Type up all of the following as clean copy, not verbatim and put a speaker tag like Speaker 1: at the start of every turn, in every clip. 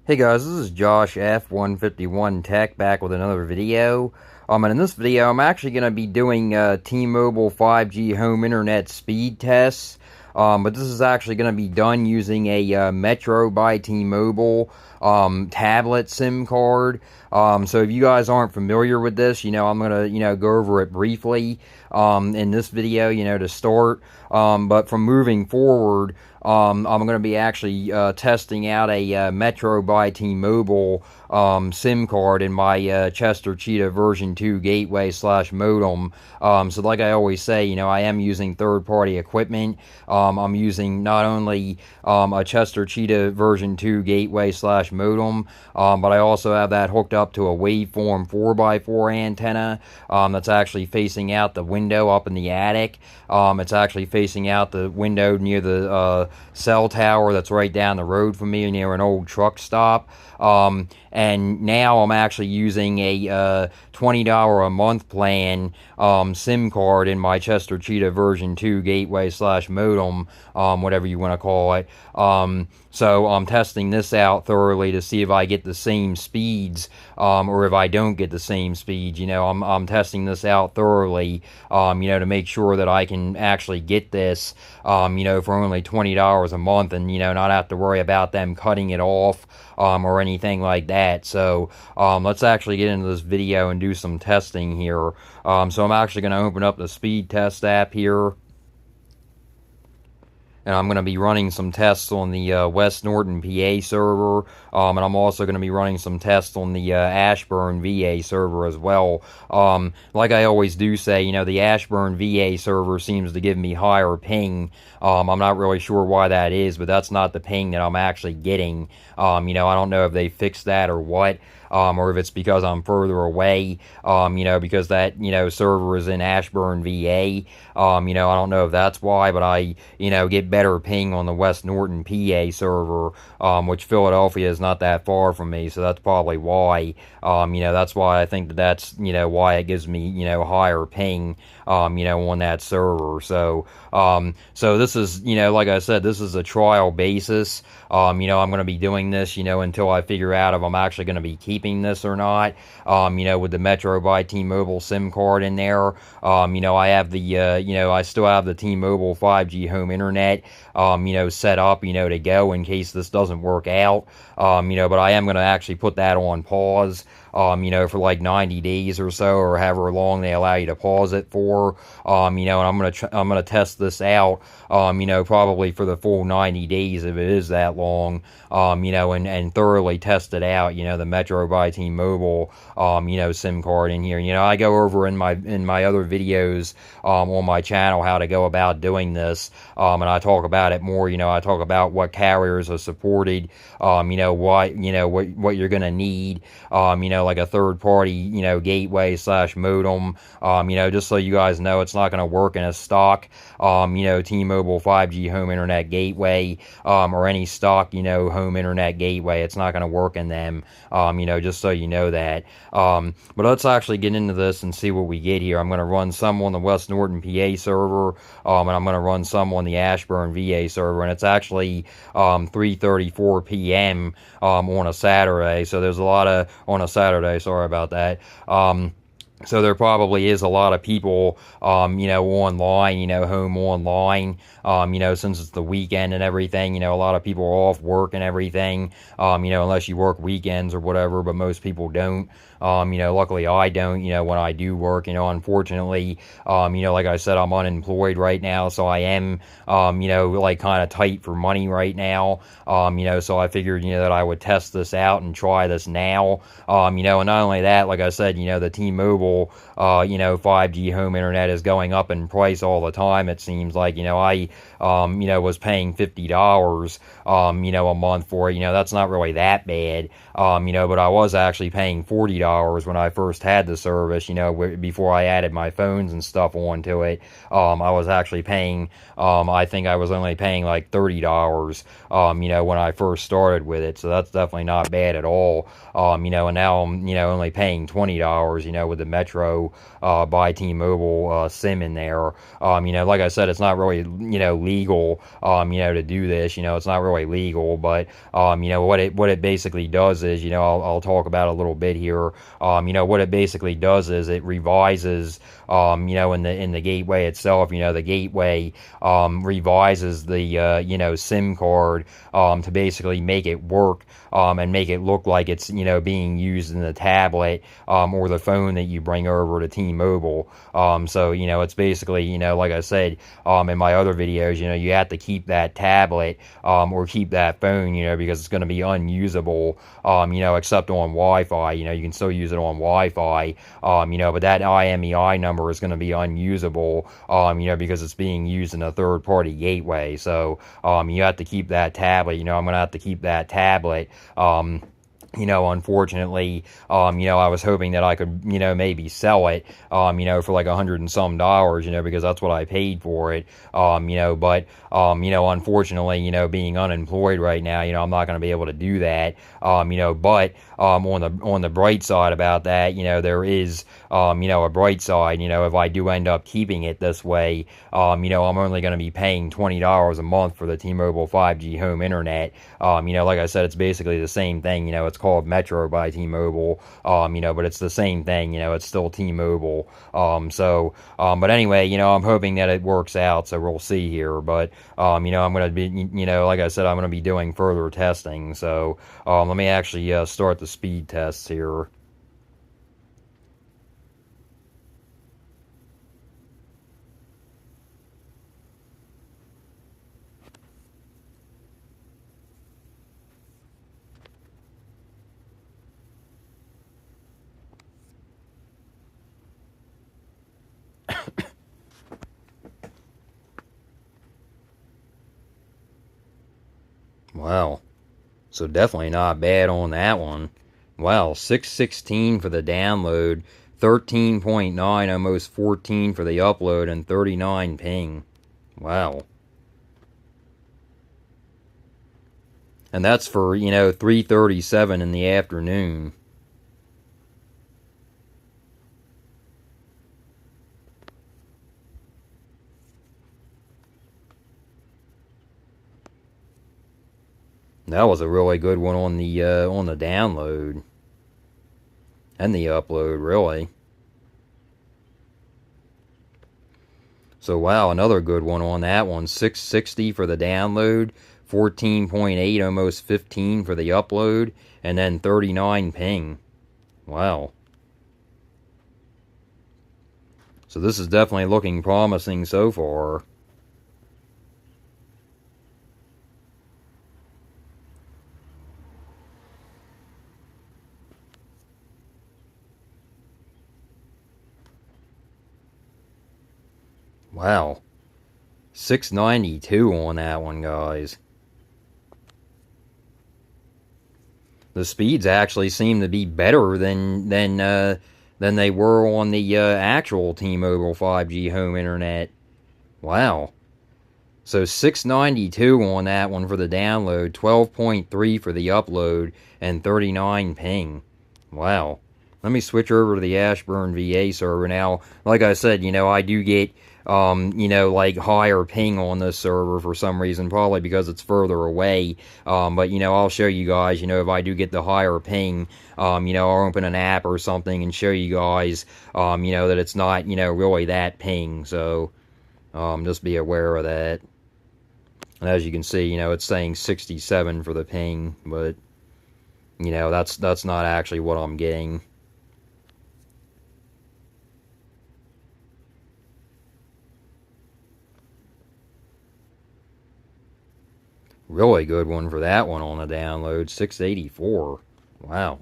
Speaker 1: Hey guys, this is Josh F151 Tech back with another video. And in this video, I'm actually going to be doing T-Mobile 5G home internet speed tests. But this is actually going to be done using a Metro by T-Mobile tablet SIM card. So if you guys aren't familiar with this, I'm going to, go over it briefly in this video, to start. But from moving forward, I'm going to be actually testing out a Metro by T-Mobile SIM card in my Chester Cheetah version 2 gateway / modem. So like I always say, I am using third-party equipment. I'm using not only a Chester Cheetah version 2 gateway / modem, but I also have that hooked up to a waveform 4x4 antenna that's actually facing out the window up in the attic. It's actually facing out the window near the cell tower that's right down the road from me near an old truck stop. And now I'm actually using a $20 a month plan SIM card in my Chester Cheetah version 2 gateway / modem, whatever you want to call it. So I'm testing this out thoroughly to see if I get the same speeds or if I don't get the same speeds. I'm testing this out thoroughly, to make sure that I can actually get this, for only $20 a month and, not have to worry about them cutting it off or anything like that. So let's actually get into this video and do some testing here. So I'm actually going to open up the speed test app here. And I'm going to be running some tests on the West Norton, PA server, and I'm also going to be running some tests on the Ashburn, VA server as well. Like I always do say, the Ashburn, VA server seems to give me higher ping. I'm not really sure why that is, but that's not the ping that I'm actually getting. I don't know if they fixed that or what. Or if it's because I'm further away, because that, server is in Ashburn, VA. I don't know if that's why, but I, get better ping on the West Norton, PA server, which Philadelphia is not that far from me, so that's probably why. That's why I think that's, why it gives me, higher ping, on that server. So this is, like I said, this is a trial basis. I'm going to be doing this, until I figure out if I'm actually going to be keeping this or not, with the Metro by T-Mobile SIM card in there. I have the, I still have the T-Mobile 5G home internet, set up, to go in case this doesn't work out, but I am going to actually put that on pause, for like 90 days or so, or however long they allow you to pause it for, and I'm going to test this out, probably for the full 90 days if it is that long, and thoroughly test it out, the Metro by T-Mobile, SIM card in here. I go over in my other videos, on my channel how to go about doing this, and I talk about it more, I talk about what carriers are supported, what you're going to need, like a third party, gateway / modem, just so you guys know it's not going to work in a stock, T-Mobile 5G home internet gateway, or any stock, home internet gateway. It's not going to work in them, just so you know that. But let's actually get into this and see what we get here. I'm going to run some on the West Norton, PA server, and I'm going to run some on the Ashburn, VA server, and it's actually 3:34 p.m. On a Saturday, so there's a lot of, on a Saturday, sorry about that. So there probably is a lot of people, online, home online, since it's the weekend and everything, a lot of people are off work and everything, unless you work weekends or whatever, but most people don't. Luckily I don't, when I do work, unfortunately, like I said, I'm unemployed right now, so I am, like kind of tight for money right now, so I figured, that I would test this out and try this now, and not only that, like I said, the T-Mobile, 5G home internet is going up in price all the time, it seems like, I, was paying $50, a month for it, that's not really that bad, but I was actually paying $40 when I first had the service, before I added my phones and stuff onto it. I was actually paying, I think I was only paying like $30, when I first started with it, so that's definitely not bad at all, and now I'm, only paying $20, with the Metro by T-Mobile SIM in there. Like I said, it's not really, legal, to do this. It's not really legal, but, what it basically does is, I'll talk about a little bit here. What it basically does is it revises, in the gateway itself, the gateway, revises the, SIM card, to basically make it work, and make it look like it's, being used in the tablet, or the phone that you bring over to T-Mobile. So, it's basically, like I said, in my other videos, you have to keep that tablet, or keep that phone, because it's going to be unusable, except on Wi-Fi. You can still use it on Wi-Fi, but that IMEI number is going to be unusable, because it's being used in a third-party gateway. So, you have to keep that tablet. I'm going to have to keep that tablet. Unfortunately, I was hoping that I could, maybe sell it, for like $100 and some, because that's what I paid for it, but, unfortunately, being unemployed right now, I'm not going to be able to do that, but, on the bright side about that, there is, a bright side, if I do end up keeping it this way, I'm only going to be paying $20 a month for the T-Mobile 5G home internet. Like I said, it's basically the same thing. It's called Metro by T-Mobile, but it's the same thing. It's still T-Mobile. But anyway, I'm hoping that it works out, so we'll see here. But, I'm going to be, like I said, I'm going to be doing further testing. So, let me actually start the speed tests here. Wow. So definitely not bad on that one. Wow, 616 for the download, 13.9, almost 14 for the upload, and 39 ping. Wow. And that's for, 3:37 in the afternoon. That was a really good one on the download and the upload, really. So wow, another good one on that one. 660 for the download, 14.8, almost 15 for the upload, and then 39 ping. Wow. So this is definitely looking promising so far. Wow. 692 on that one, guys. The speeds actually seem to be better than they were on the actual T-Mobile 5G home internet. Wow. So 692 on that one for the download, 12.3 for the upload, and 39 ping. Wow. Let me switch over to the Ashburn VA server now. Like I said, I do get, like higher ping on this server for some reason, probably because it's further away. But, I'll show you guys, if I do get the higher ping, I'll open an app or something and show you guys, that it's not, really that ping. So, just be aware of that. And as you can see, it's saying 67 for the ping, but, that's not actually what I'm getting. Really good one for that one on the download, 684. Wow.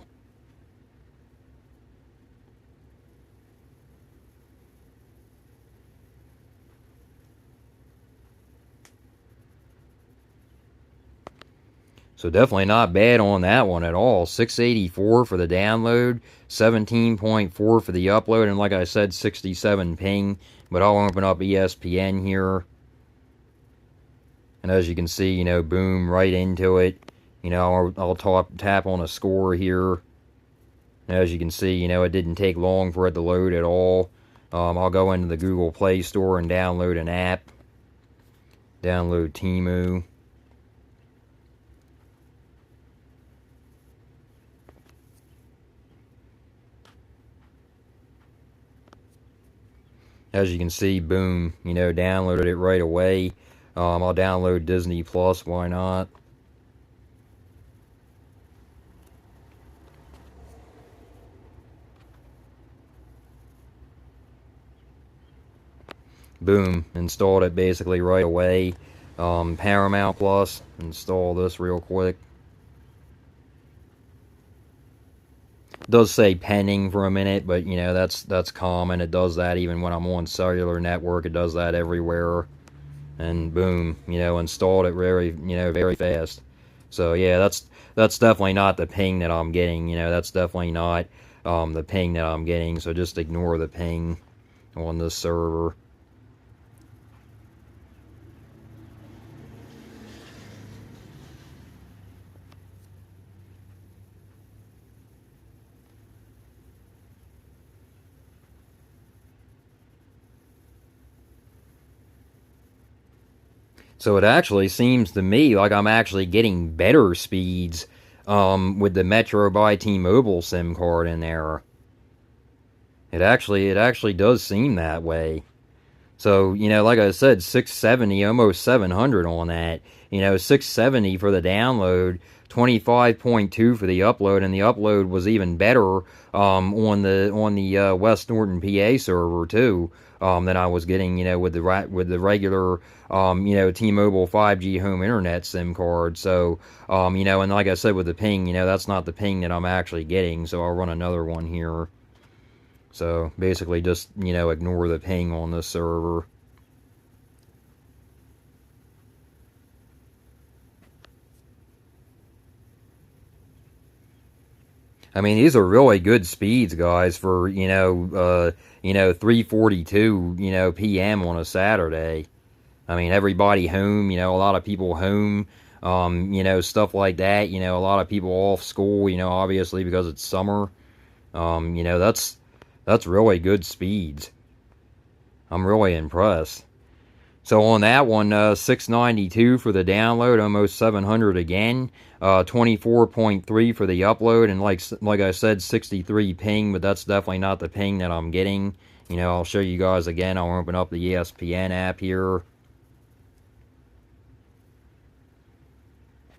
Speaker 1: So definitely not bad on that one at all. 684 for the download, 17.4 for the upload, and like I said, 67 ping. But I'll open up ESPN here. And as you can see, boom, right into it. I'll tap on a score here. As you can see, you know, it didn't take long for it to load at all. I'll go into the Google Play Store and download an app. Download Temu. As you can see, boom, you know, downloaded it right away. I'll download Disney Plus, why not? Boom, installed it basically right away. Paramount Plus, install this real quick. It does say pending for a minute, but you know, that's common. It does that even when I'm on cellular network. It does that everywhere. And boom, you know, installed it very fast. So yeah, that's definitely not the ping that I'm getting. You know, that's definitely not the ping that I'm getting. So just ignore the ping on this server. So it actually seems to me like I'm actually getting better speeds with the Metro by T-Mobile SIM card in there. It actually does seem that way. So, you know, like I said, 670, almost 700 on that. You know, 670 for the download, 25.2 for the upload, and the upload was even better on the West Norton PA server too than I was getting, you know, with the regular you know, T-Mobile 5G home internet SIM card. So, you know, and like I said with the ping, you know, that's not the ping that I'm actually getting. So I'll run another one here. So basically just, you know, ignore the ping on this server. I mean, these are really good speeds, guys, for, you know, 3:42, you know, p.m. on a Saturday. I mean, everybody home, you know, a lot of people home, you know, stuff like that. You know, a lot of people off school, you know, obviously because it's summer. You know, that's really good speeds. I'm really impressed. So on that one, 692 for the download, almost 700 again. 24.3 for the upload, and like I said, 63 ping, but that's definitely not the ping that I'm getting. You know, I'll show you guys again. I'll open up the ESPN app here.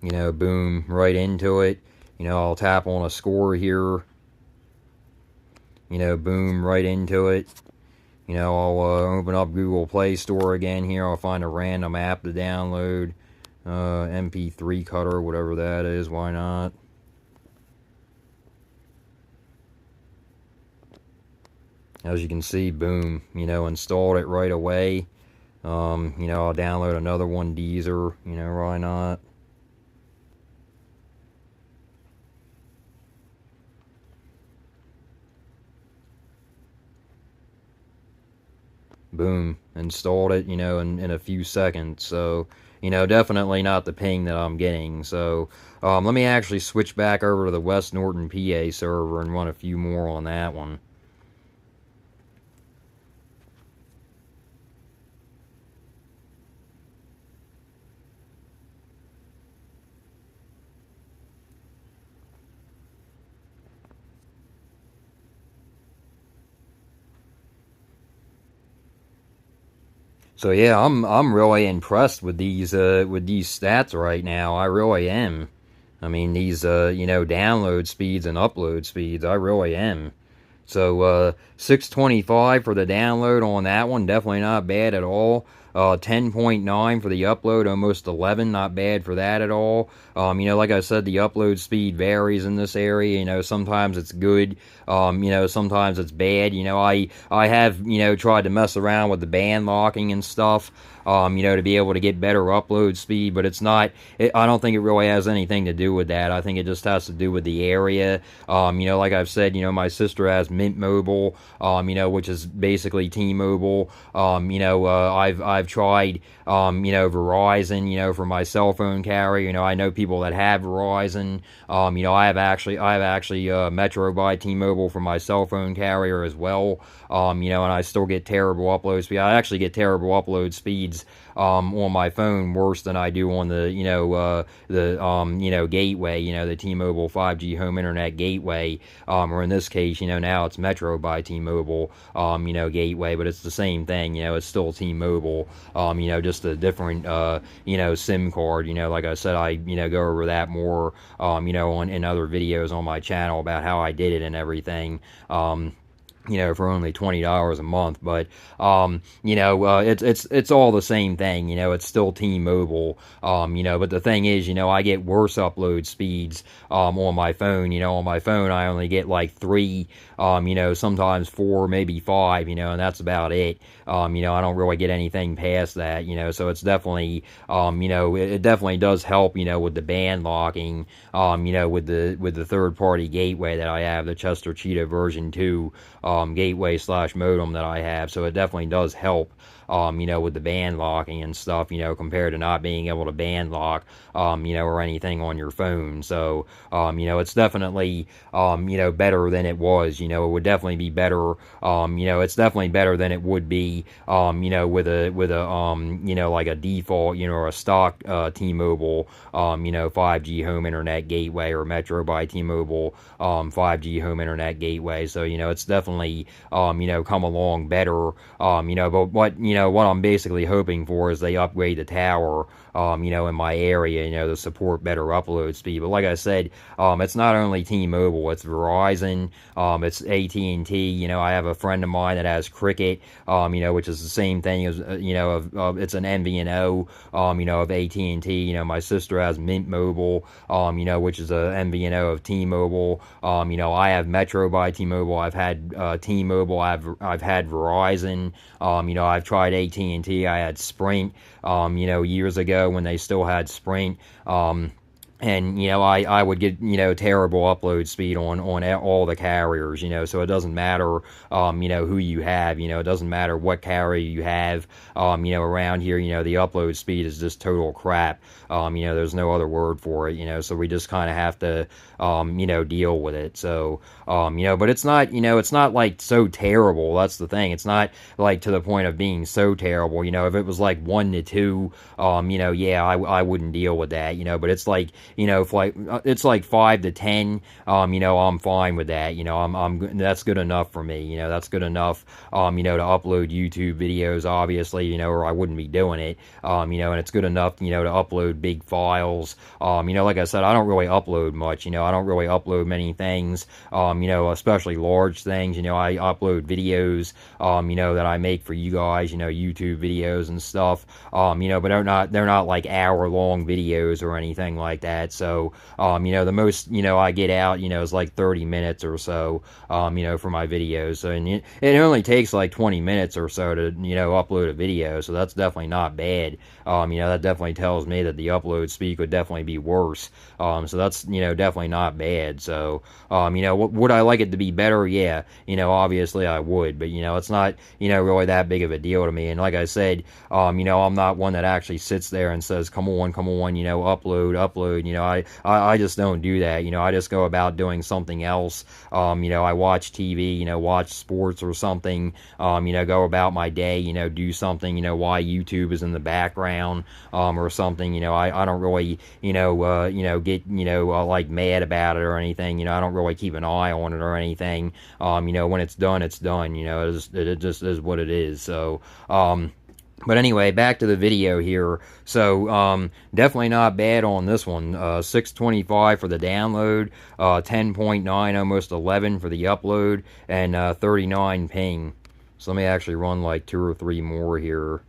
Speaker 1: You know, boom, right into it. You know, I'll tap on a score here. You know, boom, right into it. You know, I'll open up Google Play Store again here. I'll find a random app to download. MP3 cutter, whatever that is, why not? As you can see, boom, you know, installed it right away. You know, I'll download another one, Deezer, you know, why not? Boom, installed it, you know, in a few seconds. So, you know, definitely not the ping that I'm getting. So, let me actually switch back over to the West Norton PA server and run a few more on that one. So yeah, I'm really impressed with these stats right now. I really am. I mean, these you know, download speeds and upload speeds, I really am. So 625 for the download on that one, definitely not bad at all. 10.9 for the upload, almost 11, not bad for that at all. You know, like I said, the upload speed varies in this area. You know, sometimes it's good. You know, sometimes it's bad. You know, I have, you know, tried to mess around with the band locking and stuff. You know, to be able to get better upload speed, but it's not, I don't think it really has anything to do with that. I think it just has to do with the area. You know, like I've said, you know, my sister has Mint Mobile, you know, which is basically T-Mobile. You know, I've I've tried, Verizon, for my cell phone carrier. I know people that have Verizon. I have actually Metro by T-Mobile for my cell phone carrier as well. And I still get terrible upload speed. I actually get terrible upload speeds on my phone worse than I do on the gateway, the T-Mobile 5G home internet gateway, or in this case, now it's Metro by T-Mobile, gateway, but it's the same thing, it's still T-Mobile, just a different, SIM card, like I said, I, go over that more, in other videos on my channel about how I did it and everything, for only $20 a month, but it's all the same thing. It's still T-Mobile. But the thing is, I get worse upload speeds on my phone. On my phone, I only get like 3, sometimes 4, maybe 5. And that's about it. I don't really get anything past that. So it's definitely, it definitely does help. With the band locking. With the third-party gateway that I have, the Chester Cheetah version 2. Gateway/modem that I have, so it definitely does help, with the band locking and stuff, compared to not being able to band lock, or anything on your phone. So, it's definitely, better than it was. It would definitely be better. It's definitely better than it would be, with a like a default, or a stock T-Mobile, 5G home internet gateway, or Metro by T-Mobile 5G home internet gateway. So, it's definitely, come along better. But what I'm basically hoping for is they upgrade the tower, in my area, to support better upload speed. But like I said, it's not only T-Mobile, it's Verizon, it's AT&T. I have a friend of mine that has Cricket, which is the same thing as, it's an MVNO, of AT&T. My sister has Mint Mobile, which is a MVNO of T-Mobile. I have Metro by T-Mobile. I've had T-Mobile. I've had Verizon. I've tried AT&T. I had Sprint, years ago when they still had Sprint. And, I would get, terrible upload speed on all the carriers, so it doesn't matter, who you have, it doesn't matter what carrier you have, around here, the upload speed is just total crap, there's no other word for it, so we just kind of have to, deal with it, so, but it's not, it's not, like, so terrible, that's the thing, it's not, like, to the point of being so terrible, if it was, like, 1 to 2, yeah, I wouldn't deal with that, but it's like, if like it's like 5 to 10, I'm fine with that. That's good enough for me. That's good enough, to upload YouTube videos, obviously, or I wouldn't be doing it. And it's good enough, to upload big files. Like I said, I don't really upload much. I don't really upload many things. Especially large things. I upload videos, that I make for you guys. YouTube videos and stuff. But they're not like hour-long videos or anything like that. So, the most, I get out, is like 30 minutes or so, for my videos. So, and it only takes like 20 minutes or so to, upload a video. So that's definitely not bad. That definitely tells me that the upload speed could definitely be worse. So that's, definitely not bad. So, would I like it to be better? Yeah, obviously I would, but, it's not, really that big of a deal to me. And like I said, I'm not one that actually sits there and says, come on, upload. I just don't do that. I just go about doing something else. I watch TV, watch sports or something, go about my day, do something, why YouTube is in the background, or something, I don't really, get, like mad about it or anything, I don't really keep an eye on it or anything, when it's done, it just is what it is, so, but anyway, back to the video here. So, definitely not bad on this one. 625 for the download, 10.9, almost 11 for the upload, and 39 ping. So let me actually run like 2 or 3 more here.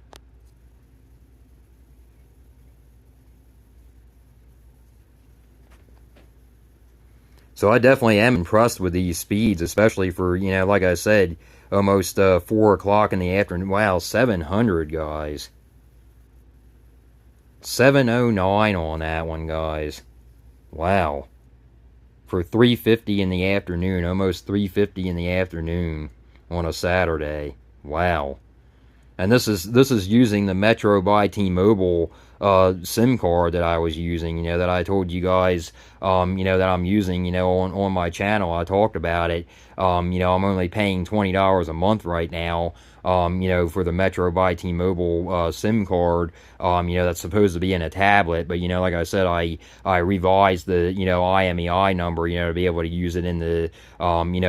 Speaker 1: So I definitely am impressed with these speeds, especially for, like I said, almost 4 o'clock in the afternoon. Wow, 700, guys. 709 on that one, guys. Wow. For 350 in the afternoon, almost 350 in the afternoon on a Saturday. Wow. And this is using the Metro by T-Mobile SIM card that I was using, that I told you guys, that I'm using, on my channel. I talked about it. I'm only paying $20 a month right now, for the Metro by T-Mobile SIM card, that's supposed to be in a tablet. But, like I said, I revised the, IMEI number, to be able to use it in the,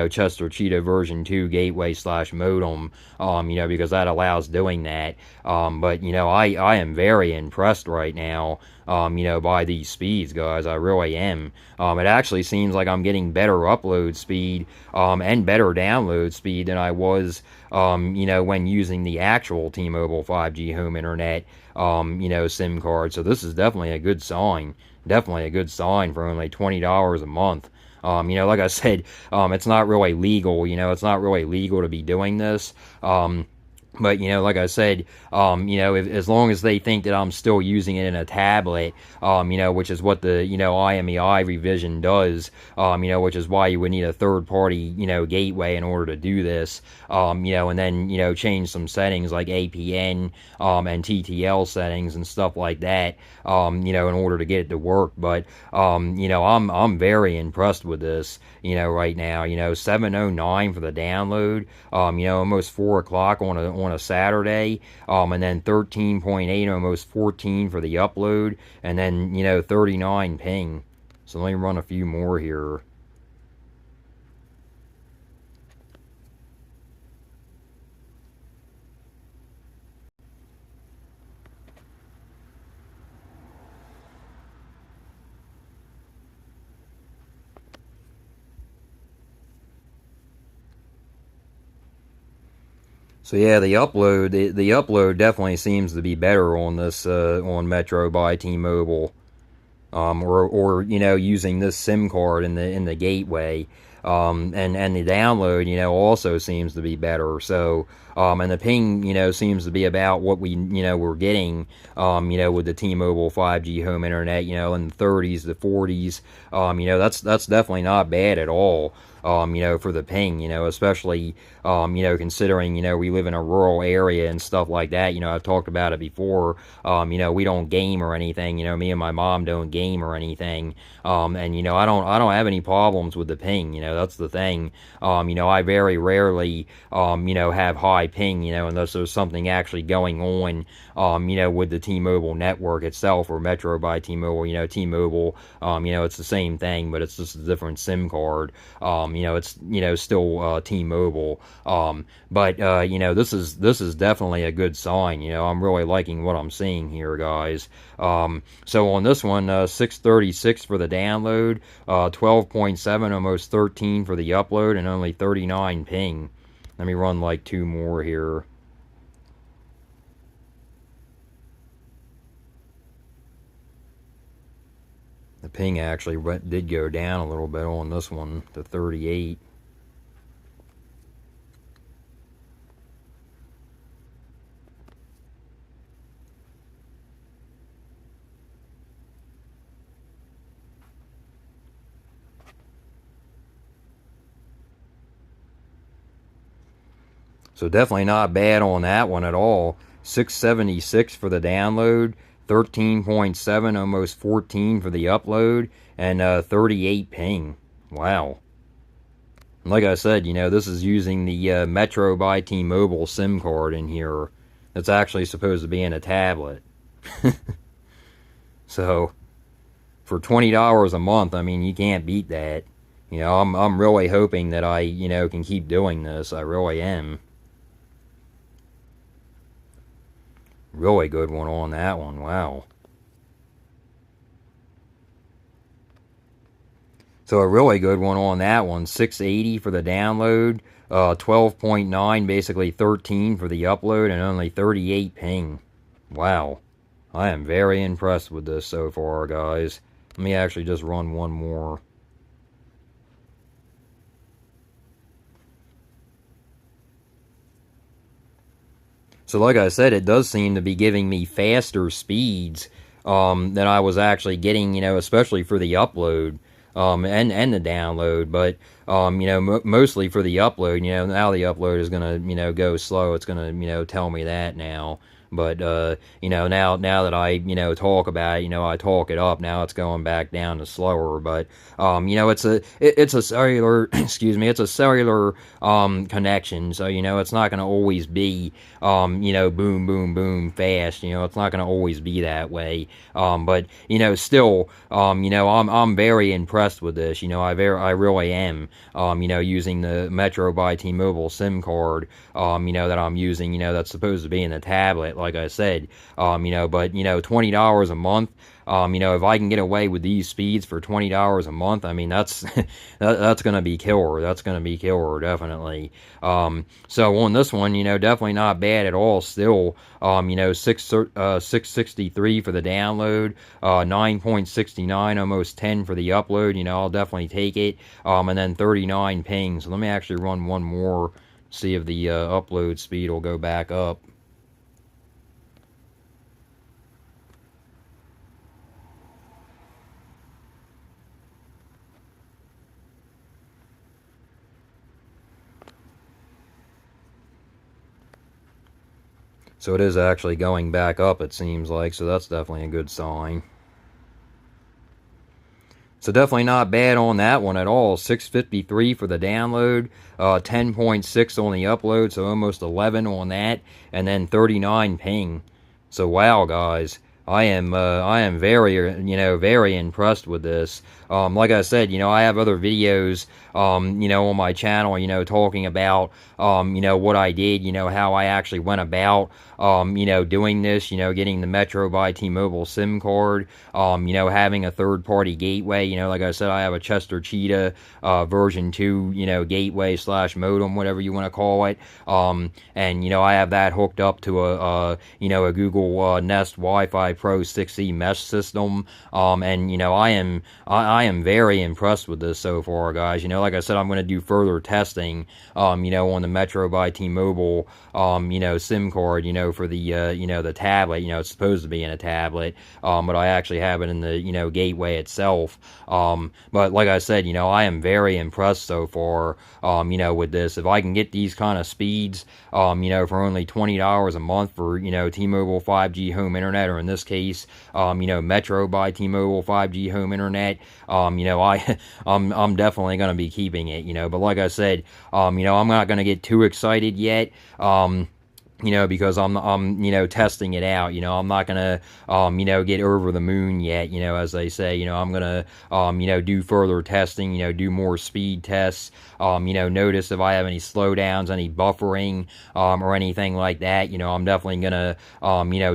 Speaker 1: Chester Cheetah version 2 gateway / modem, because that allows doing that. But, I am very impressed right now, by these speeds, guys. I really am. It actually seems like I'm getting better upload speed, and better download speed than I was, when using the actual T-Mobile 5G home internet, SIM card. So this is definitely a good sign. Definitely a good sign for only $20 a month. Like I said, it's not really legal. It's not really legal to be doing this. But, like I said, as long as they think that I'm still using it in a tablet, which is what the, IMEI revision does, which is why you would need a third-party, gateway in order to do this, and then, change some settings like APN, and TTL settings and stuff like that, in order to get it to work. But, I'm very impressed with this, right now. 7:09 for the download, almost 4 o'clock on a Saturday, and then 13.8, almost 14 for the upload, and then 39 ping. So let me run a few more here. So yeah, the upload definitely seems to be better on this on Metro by T-Mobile, or using this SIM card in the gateway, and the download also seems to be better. So and the ping seems to be about what we're getting, with the T-Mobile 5G home internet, in the 30s to 40s. That's definitely not bad at all. For the ping, especially, considering, we live in a rural area and stuff like that. I've talked about it before. We don't game or anything. Me and my mom don't game or anything. And, I don't have any problems with the ping. That's the thing. I very rarely, have high ping, unless there's something actually going on, with the T-Mobile network itself, or Metro by T-Mobile. T-Mobile, it's the same thing, but it's just a different SIM card. It's still T-Mobile, but this is definitely a good sign. I'm really liking what I'm seeing here, guys. So on this one, 636 for the download, 12.7, almost 13 for the upload, and only 39 ping. Let me run like 2 more here. The ping actually did go down a little bit on this one to 38. So definitely not bad on that one at all. 676 for the download, 13.7, almost 14 for the upload, and 38 ping. Wow. Like I said, this is using the Metro by T-Mobile SIM card in here. It's actually supposed to be in a tablet. So, for $20 a month, I mean, you can't beat that. I'm really hoping that I, can keep doing this. I really am. Really good one on that one. Wow. So a really good one on that one. 680 for the download. 12.9, basically 13 for the upload, and only 38 ping. Wow. I am very impressed with this so far, guys. Let me actually just run one more. So like I said, it does seem to be giving me faster speeds, than I was actually getting, especially for the upload. and the download, but mostly for the upload. Now the upload is gonna go slow. It's gonna tell me that now. But now that I talk about it, I talk it up. Now it's going back down to slower. But it's a cellular excuse me, it's a cellular connection. So it's not going to always be boom boom boom fast. It's not going to always be that way. But still I'm very impressed with this. I really am. Using the Metro by T-Mobile SIM card. That I'm using. That's supposed to be in the tablet, like I said. But $20 a month. If I can get away with these speeds for $20 a month, I mean that's that's gonna be killer. That's gonna be killer, definitely. So on this one, definitely not bad at all. Still, 663 for the download, 9.69, almost 10 for the upload. I'll definitely take it. And then 39 ping. So let me actually run one more, see if the upload speed will go back up. So it is actually going back up, it seems like, so that's definitely a good sign. So definitely not bad on that one at all. 653 for the download, 10.6 on the upload, so almost 11 on that, and then 39 ping. So wow, guys, I am very very impressed with this. Like I said, I have other videos on my channel, talking about what I did, how I actually went about doing this, getting the Metro by T-Mobile SIM card, having a third-party gateway. Like I said, I have a Chester Cheetah version 2, gateway / modem, whatever you want to call it. And I have that hooked up to a Google Nest Wi-Fi Pro 6E mesh system. And I am very impressed with this so far, guys. Like I said, I'm going to do further testing, on the Metro by T-Mobile, SIM card, for the, the tablet. It's supposed to be in a tablet, but I actually have it in the, gateway itself. But like I said, I am very impressed so far, with this. If I can get these kind of speeds, for only $20 a month for, T-Mobile 5G home internet, or in this case, Metro by T-Mobile 5G home internet, I'm definitely going to be keeping it, but like I said, I'm not going to get too excited yet, because I'm testing it out. I'm not gonna, get over the moon yet, as they say. I'm gonna, do further testing, do more speed tests, notice if I have any slowdowns, any buffering, or anything like that. I'm definitely gonna,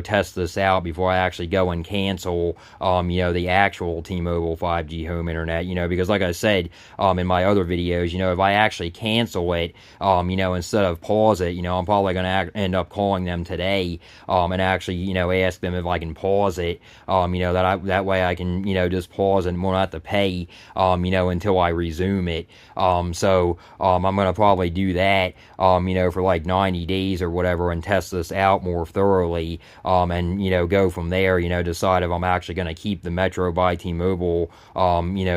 Speaker 1: test this out before I actually go and cancel, the actual T-Mobile 5G home internet, because like I said, in my other videos, if I actually cancel it, instead of pause it, I'm probably gonna end up calling them today, and actually, ask them if I can pause it, that way I can, just pause and won't have to pay, until I resume it. So I'm gonna probably do that, for like 90 days or whatever, and test this out more thoroughly, and go from there. Decide if I'm actually gonna keep the Metro by T-Mobile,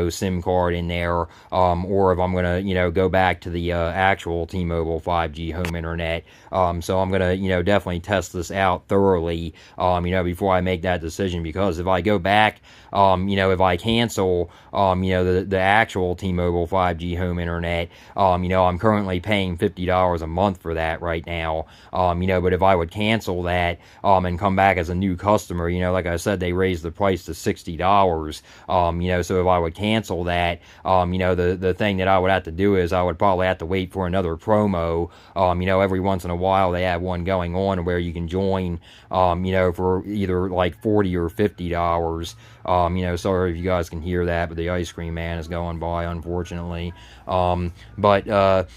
Speaker 1: SIM card in there, or if I'm gonna, go back to the actual T-Mobile 5G home internet. So I'm gonna, definitely test this out thoroughly, before I make that decision, because if I go back, if I cancel, the actual T-Mobile 5G home internet, I'm currently paying $50 a month for that right now, but if I would cancel that, and come back as a new customer, like I said, they raised the price to $60, so if I would cancel that, the thing that I would have to do is I would probably have to wait for another promo. Every once in a while they have one going on where you can join, for either like $40 or $50. Sorry if you guys can hear that, but the ice cream man is going by, unfortunately. But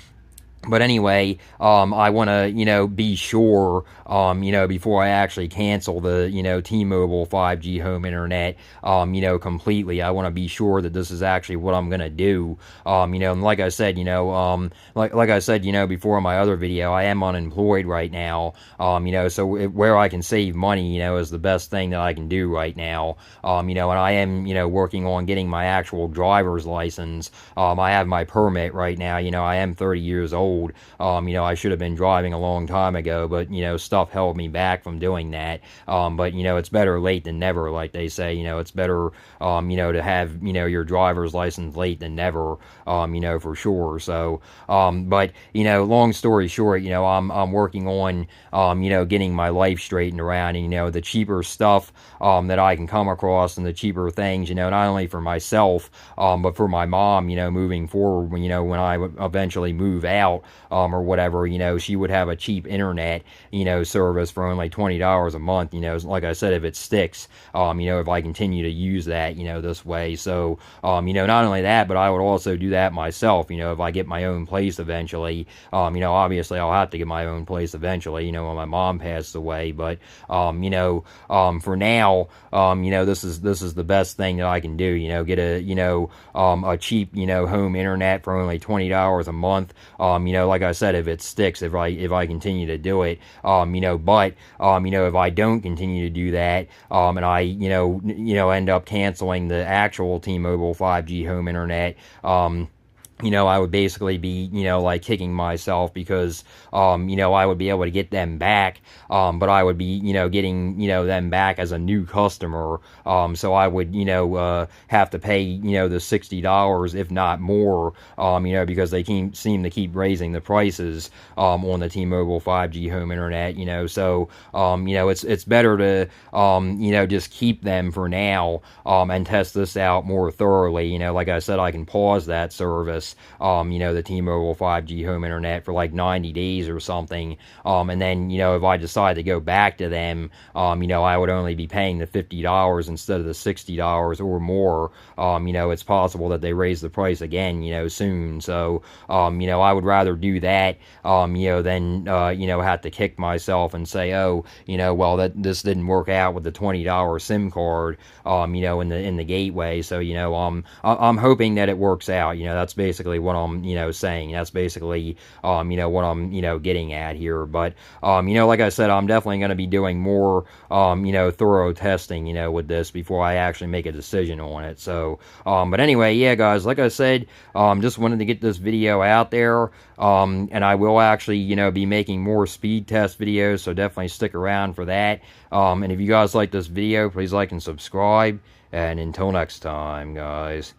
Speaker 1: But anyway, I want to, be sure, before I actually cancel the, T-Mobile 5G home internet, completely. I want to be sure that this is actually what I'm going to do. And like I said, like I said, before in my other video, I am unemployed right now. So where I can save money, is the best thing that I can do right now. And I am, working on getting my actual driver's license. I have my permit right now. I am 30 years old. I should have been driving a long time ago, but, stuff held me back from doing that. But, it's better late than never, like they say. It's better, to have, your driver's license late than never, for sure. So, but, long story short, I'm working on, getting my life straightened around, and, the cheaper stuff, that I can come across and the cheaper things, not only for myself, but for my mom, moving forward, when I eventually move out, or whatever, she would have a cheap internet, service for only $20 a month, like I said, if it sticks, if I continue to use that, this way. So, not only that, but I would also do that myself, if I get my own place eventually, obviously I'll have to get my own place eventually, when my mom passed away, but, for now, this is the best thing that I can do, get a cheap, home internet for only $20 a month, like I said, if it sticks, if I continue to do it, but, if I don't continue to do that, and I, end up canceling the actual T-Mobile 5G home internet, I would basically be, like kicking myself because, I would be able to get them back, but I would be, getting, them back as a new customer, so I would, have to pay, the $60, if not more, because they seem to keep raising the prices, on the T-Mobile 5G home internet, so, it's better to, just keep them for now, and test this out more thoroughly, like I said, I can pause that service, the T-Mobile 5G home internet for like 90 days or something, and then, if I decide to go back to them, I would only be paying the $50 instead of the $60 or more, it's possible that they raise the price again, soon, so, I would rather do that, than, have to kick myself and say, oh, well, this didn't work out with the $20 SIM card, in the gateway, so, I'm hoping that it works out, that's basically what I'm, saying. That's basically, what I'm, getting at here. But, like I said, I'm definitely going to be doing more, thorough testing, with this before I actually make a decision on it. So, but anyway, yeah, guys, like I said, just wanted to get this video out there. And I will actually, be making more speed test videos, so definitely stick around for that. And if you guys like this video, please like and subscribe. And until next time, guys.